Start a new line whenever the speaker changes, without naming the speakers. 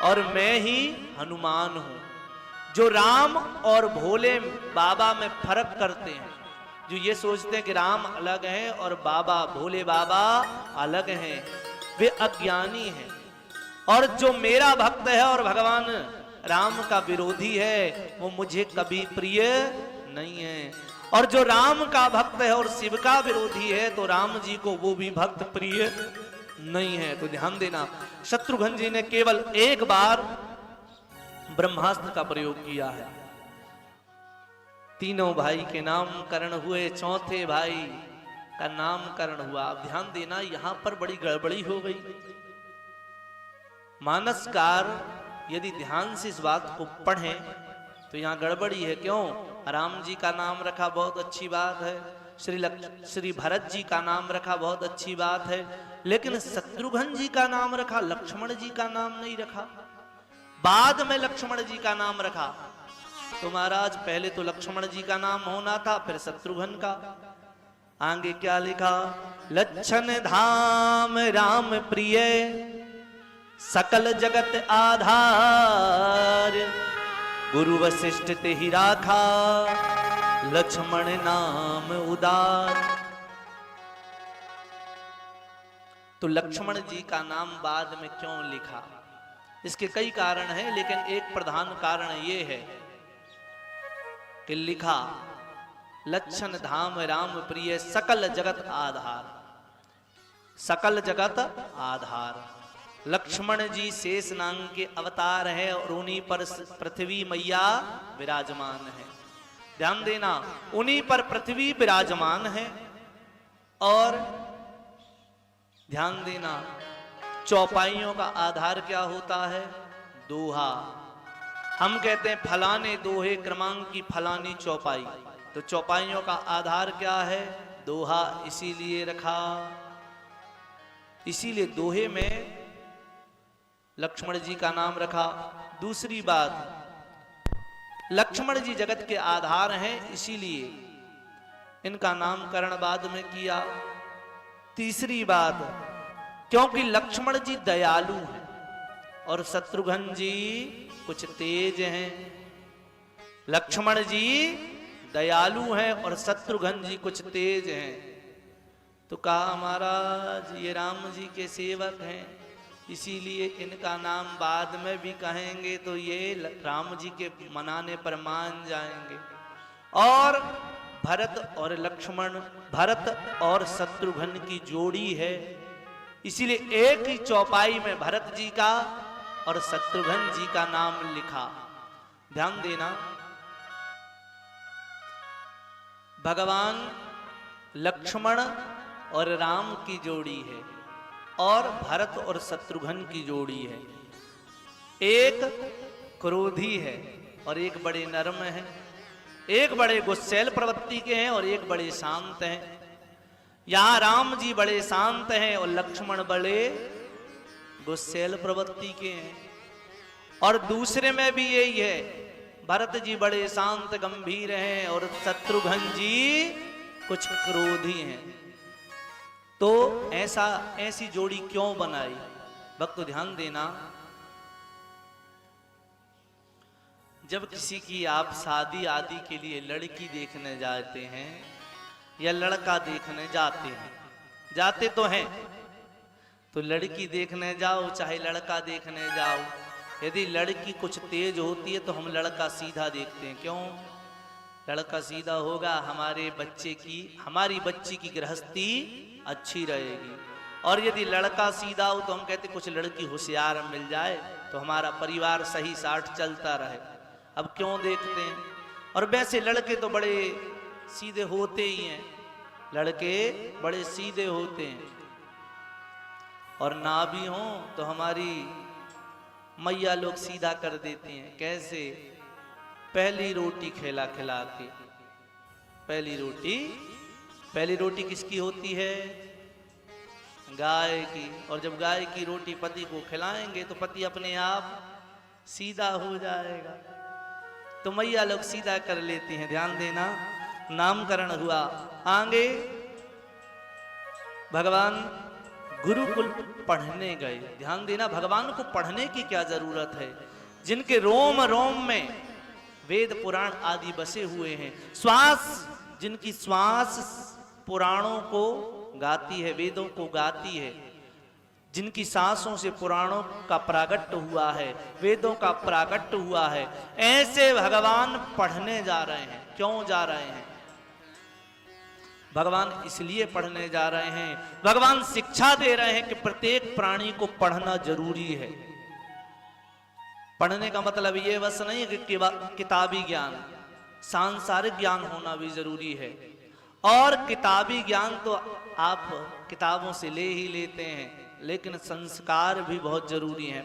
और मैं ही हनुमान हूं। जो राम और भोले बाबा में फर्क करते हैं, जो ये सोचते हैं कि राम अलग हैं और बाबा भोले बाबा अलग हैं, वे अज्ञानी हैं। और जो मेरा भक्त है और भगवान राम का विरोधी है, वो मुझे कभी प्रिय नहीं है। और जो राम का भक्त है और शिव का विरोधी है, तो राम जी को वो भी भक्त प्रिय नहीं है। तो ध्यान देना, शत्रुघ्न जी ने केवल एक बार ब्रह्मास्त्र का प्रयोग किया है। तीनों भाई के नामकरण हुए, चौथे भाई का नामकरण हुआ। अब ध्यान देना, यहां पर बड़ी गड़बड़ी हो गई। मानसकार यदि ध्यान से इस बात को पढ़ें तो यहां गड़बड़ी है। क्यों? राम जी का नाम रखा, बहुत अच्छी बात है। श्री भरत जी का नाम रखा, बहुत अच्छी बात है। लेकिन शत्रुघ्न जी का नाम रखा, लक्ष्मण जी का नाम नहीं रखा। बाद में लक्ष्मण जी का नाम रखा। तो महाराज पहले तो लक्ष्मण जी का नाम होना था, फिर शत्रुघ्न का। आगे क्या लिखा? लक्षण धाम राम प्रिय, सकल जगत आधार, गुरु वशिष्ठ ते ही राखा, लक्ष्मण नाम उदार। तो लक्ष्मण जी का नाम बाद में क्यों लिखा? इसके कई कारण हैं, लेकिन एक प्रधान कारण ये है कि लिखा लक्षण धाम राम प्रिय, सकल जगत आधार। सकल जगत आधार। लक्ष्मण जी शेष नाग के अवतार है और उन्हीं पर पृथ्वी मैया विराजमान है। ध्यान देना, उन्हीं पर पृथ्वी विराजमान है। और ध्यान देना, चौपाइयों का आधार क्या होता है? दोहा। हम कहते हैं फलाने दोहे क्रमांक की फलानी चौपाई, तो चौपाइयों का आधार क्या है? दोहा। इसीलिए रखा, इसीलिए दोहे में लक्ष्मण जी का नाम रखा। दूसरी बात, लक्ष्मण जी जगत के आधार हैं, इसीलिए इनका नामकरण बाद में किया। तीसरी बात, क्योंकि लक्ष्मण जी दयालु हैं और शत्रुघ्न जी कुछ तेज हैं। लक्ष्मण जी दयालु हैं और शत्रुघ्न जी कुछ तेज हैं। तो कहा महाराज ये राम जी के सेवक हैं, इसीलिए इनका नाम बाद में भी कहेंगे तो ये राम जी के मनाने पर मान जाएंगे। और भरत और लक्ष्मण, भरत और शत्रुघ्न की जोड़ी है, इसीलिए एक ही चौपाई में भरत जी का और शत्रुघ्न जी का नाम लिखा। ध्यान देना, भगवान लक्ष्मण और राम की जोड़ी है और भरत और शत्रुघ्न की जोड़ी है। एक क्रोधी है और एक बड़े नर्म है, एक बड़े गुस्सैल प्रवृत्ति के हैं और एक बड़े शांत हैं। यहां राम जी बड़े शांत हैं और लक्ष्मण बड़े गुस्सैल प्रवृत्ति के हैं। और दूसरे में भी यही है, भरत जी बड़े शांत गंभीर हैं और शत्रुघ्न जी कुछ क्रोधी हैं। तो ऐसी जोड़ी क्यों बनाई? भक्त ध्यान देना, जब किसी की आप शादी आदि के लिए लड़की देखने जाते हैं या लड़का देखने जाते तो हैं, तो लड़की देखने जाओ चाहे लड़का देखने जाओ, यदि लड़की कुछ तेज होती है तो हम लड़का सीधा देखते हैं। क्यों? लड़का सीधा होगा, हमारी बच्ची की गृहस्थी अच्छी रहेगी। और यदि लड़का सीधा हो तो हम कहते कुछ लड़की होशियार मिल जाए तो हमारा परिवार सही साठ चलता रहे। अब क्यों देखते हैं? और वैसे लड़के तो बड़े सीधे होते ही हैं, लड़के बड़े सीधे होते हैं। और ना भी हो तो हमारी मैया लोग सीधा कर देती हैं। कैसे? पहली रोटी खिला खिला के। पहली रोटी किसकी होती है? गाय की। और जब गाय की रोटी पति को खिलाएंगे तो पति अपने आप सीधा हो जाएगा। तो मैया लोग सीधा कर लेती हैं। ध्यान देना, नामकरण हुआ। आगे भगवान गुरुकुल पढ़ने गए। ध्यान देना, भगवान को पढ़ने की क्या जरूरत है, जिनके रोम रोम में वेद पुराण आदि बसे हुए हैं, श्वास जिनकी श्वास पुराणों को गाती है, वेदों को गाती है, जिनकी सांसों से पुराणों का प्रागट्य हुआ है, वेदों का प्रागट्य हुआ है, ऐसे भगवान पढ़ने जा रहे हैं। क्यों जा रहे हैं? भगवान इसलिए पढ़ने जा रहे हैं, भगवान शिक्षा दे रहे हैं कि प्रत्येक प्राणी को पढ़ना जरूरी है। पढ़ने का मतलब ये बस नहीं कि किताबी ज्ञान, सांसारिक ज्ञान होना भी जरूरी है। और किताबी ज्ञान तो आप किताबों से ले ही लेते हैं, लेकिन संस्कार भी बहुत जरूरी हैं।